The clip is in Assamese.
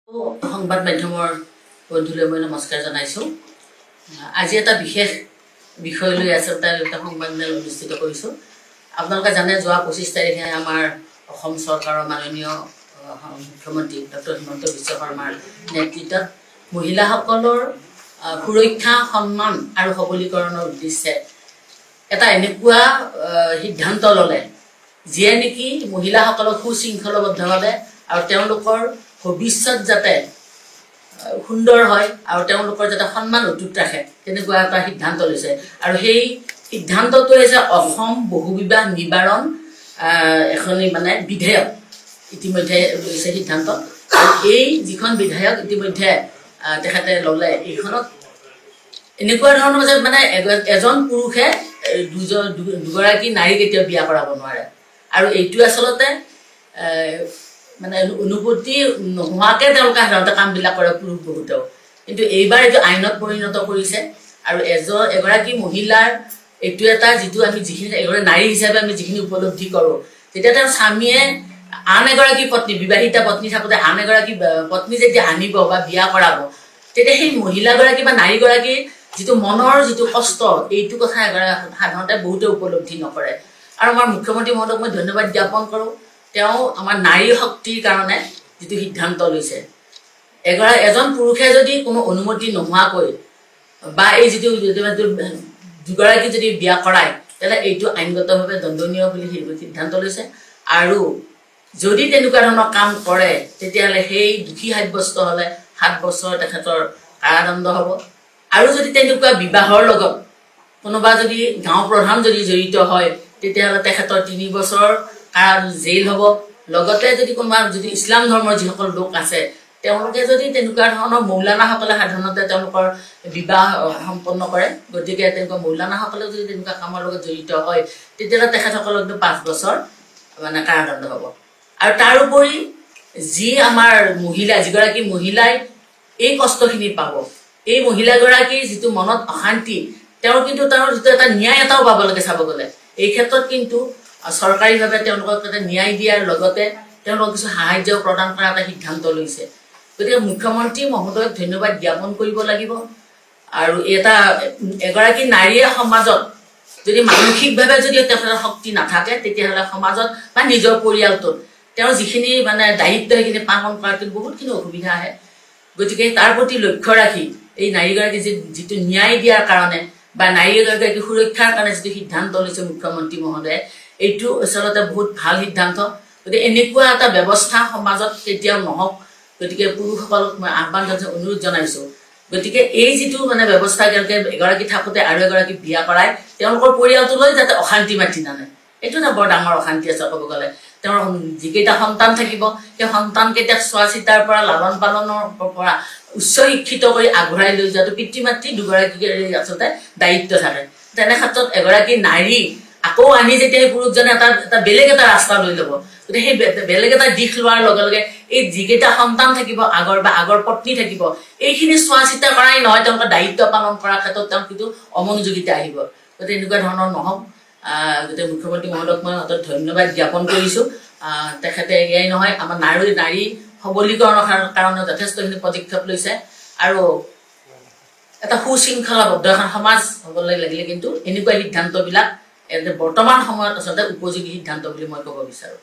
সংবাদ মাধ্যমৰ বন্ধুলৈ মই নমস্কাৰ জনাইছো। আজি এটা বিশেষ বিষয় লৈ আছে এটা সংবাদমেল অনুষ্ঠিত কৰিছো। আপোনালোকে জানে যোৱা 25 তাৰিখে আমাৰ অসম চৰকাৰৰ মাননীয় মুখ্যমন্ত্ৰী ডক্টৰ হিমন্ত বিশ্ব শৰ্মাৰ নেতৃত্বত মহিলাসকলৰ সুৰক্ষা সন্মান আৰু সবলীকৰণৰ উদ্দেশ্যে এটা এনেকুৱা সিদ্ধান্ত ললে যিয়ে নেকি মহিলাসকলক সুশৃংখলবদ্ধভাৱে আৰু তেওঁলোকৰ ভৱিষ্যত যাতে সুন্দৰ হয় আৰু তেওঁলোকৰ যাতে সন্মান অটুট ৰাখে তেনেকুৱা এটা সিদ্ধান্ত লৈছে। আৰু সেই সিদ্ধান্তটো হৈছে অসম বহুবিবাহ নিবাৰণ এখনি মানে বিধেয়ক ইতিমধ্যে লৈছে সিদ্ধান্ত। এই যিখন বিধেয়ক ইতিমধ্যে তেখেতে ললে এইখনত এনেকুৱা ধৰণৰ যে মানে এজন পুৰুষে দুগৰাকী নাৰী কেতিয়াও বিয়া কৰাব নোৱাৰে আৰু এইটো আচলতে মানে অনুপত্তি নোহোৱাকে তেওঁলোকে সাধাৰণতে কামবিলাক কৰে পুৰুষ বহুতেও, কিন্তু এইবাৰ এইটো আইনত পৰিণত কৰিছে। আৰু এগৰাকী মহিলাৰ এইটো এটা যিটো আমি যিখিনি এগৰাকী নাৰী হিচাপে আমি যিখিনি উপলব্ধি কৰোঁ, তেতিয়া তেওঁৰ স্বামীয়ে আন এগৰাকী পত্নী বিবাহিতা পত্নী থাকোঁতে আন এগৰাকী পত্নী যেতিয়া আনিব বা বিয়া কৰাব, তেতিয়া সেই মহিলাগৰাকী বা নাৰীগৰাকীৰ যিটো মনৰ যিটো কষ্ট এইটো কথা সাধাৰণতে বহুতে উপলব্ধি নকৰে। আৰু আমাৰ মুখ্যমন্ত্ৰী মহোদয়ক মই ধন্যবাদ জ্ঞাপন কৰোঁ। তেওঁ আমাৰ নাৰী শক্তিৰ কাৰণে যিটো সিদ্ধান্ত লৈছে, এজন পুৰুষে যদি কোনো অনুমতি নোহোৱাকৈ বা এই যিটো দুগৰাকী যদি বিয়া কৰায় তেতিয়াহ'লে এইটো আইনগতভাৱে দণ্ডনীয় বুলি সিদ্ধান্ত লৈছে। আৰু যদি তেনেকুৱা ধৰণৰ কাম কৰে তেতিয়াহ'লে সেই দোষী সাব্যস্ত হ'লে 7 বছৰ তেখেতৰ কাৰাদণ্ড হ'ব। আৰু যদি তেনেকুৱা বিবাহৰ লগত কোনোবা যদি গাঁও প্ৰধান যদি জড়িত হয় তেতিয়াহ'লে তেখেতৰ 3 বছৰ জেইল হ'ব। লগতে যদি কোনোবা যদি ইছলাম ধৰ্মৰ যিসকল লোক আছে তেওঁলোকে যদি তেনেকুৱা ধৰণৰ মৌলানাসকলে সাধাৰণতে তেওঁলোকৰ বিবাহ সম্পন্ন কৰে, গতিকে তেনেকুৱা মৌলানাসকলে যদি তেনেকুৱা কামৰ লগত জড়িত হয় তেতিয়াহ'লে তেখেতসকলক 5 বছৰ মানে কাৰাদণ্ড হ'ব। আৰু তাৰোপৰি যি আমাৰ মহিলা যিগৰাকী মহিলাই এই কষ্টখিনি পাব, এই মহিলাগৰাকীৰ যিটো মনত অশান্তি তেওঁৰ কিন্তু তেওঁৰ যিটো এটা ন্যায় এটাও পাব লাগে। চাব গ'লে এই ক্ষেত্ৰত কিন্তু চৰকাৰীভাৱে তেওঁলোকক এটা ন্যায় দিয়াৰ লগতে তেওঁলোকক কিছু সাহায্য প্ৰদান কৰাৰ এটা সিদ্ধান্ত লৈছে। গতিকে মুখ্যমন্ত্ৰী মহোদয়ক ধন্যবাদ জ্ঞাপন কৰিব লাগিব। আৰু এটা এগৰাকী নাৰীয়ে সমাজত যদি মানসিকভাৱে যদি তেখেতৰ শক্তি নাথাকে তেতিয়াহ'লে সমাজত বা নিজৰ পৰিয়ালটোত তেওঁৰ যিখিনি মানে দায়িত্ব সেইখিনি পালন কৰাত বহুতখিনি অসুবিধা আহে। গতিকে তাৰ প্ৰতি লক্ষ্য ৰাখি এই নাৰীগৰাকী যিটো ন্যায় দিয়াৰ কাৰণে বা নাৰীগৰাকী সুৰক্ষাৰ কাৰণে যিটো সিদ্ধান্ত লৈছে মুখ্যমন্ত্ৰী মহোদয়ে, এইটো আচলতে বহুত ভাল সিদ্ধান্ত। গতিকে এনেকুৱা এটা ব্যৱস্থা সমাজত কেতিয়াও নহওক। গতিকে পুৰুষসকলক মই আহ্বান জনাইছো, অনুৰোধ জনাইছো। গতিকে এই যিটো মানে ব্যৱস্থা তেওঁলোকে এগৰাকী থাকোঁতে আৰু এগৰাকী বিয়া কৰায় তেওঁলোকৰ পৰিয়ালটোলৈ যাতে অশান্তি মাতি নানে, এইটো এটা বৰ ডাঙৰ অশান্তি আছে। ক'ব গ'লে তেওঁৰ যিকেইটা সন্তান থাকিব সেই সন্তানকেইটাক চোৱা চিতাৰ পৰা লালন পালনৰ পৰা উচ্চ শিক্ষিত কৰি আগবঢ়াই লৈ যোৱাটো পিতৃ মাতৃ দুগৰাকীৰ আচলতে দায়িত্ব থাকে। তেনে ক্ষেত্ৰত এগৰাকী নাৰী আকৌ আনি যেতিয়া পুৰুষজনে এটা বেলেগ এটা ৰাস্তা লৈ ল'ব, গতিকে সেই বেলেগ এটা দিশ লোৱাৰ লগে লগে এই যিকেইটা সন্তান থাকিব আগৰ পত্নী থাকিব এইখিনি চোৱা চিতা কৰাই নহয়, তেওঁলোকৰ দায়িত্ব পালন কৰাৰ ক্ষেত্ৰত তেওঁ কিন্তু অমনোযোগিতা আহিব। গতিকে এনেকুৱা ধৰণৰ নহওক। গতিকে মুখ্যমন্ত্ৰী মহোদয়ক মই অত্যন্ত ধন্যবাদ জ্ঞাপন কৰিছোঁ। তেখেতে এয়াই নহয় আমাৰ নাৰী সবলীকৰণৰ কাৰণে যথেষ্টখিনি পদক্ষেপ লৈছে। আৰু এটা সুশৃংখলাবদ্ধ এখন সমাজ হ'বলৈ লাগিলে কিন্তু এনেকুৱা সিদ্ধান্তবিলাক বৰ্তমান সময়ত আচলতে উপযোগী সিদ্ধান্ত বুলি মই ক'ব বিচাৰোঁ।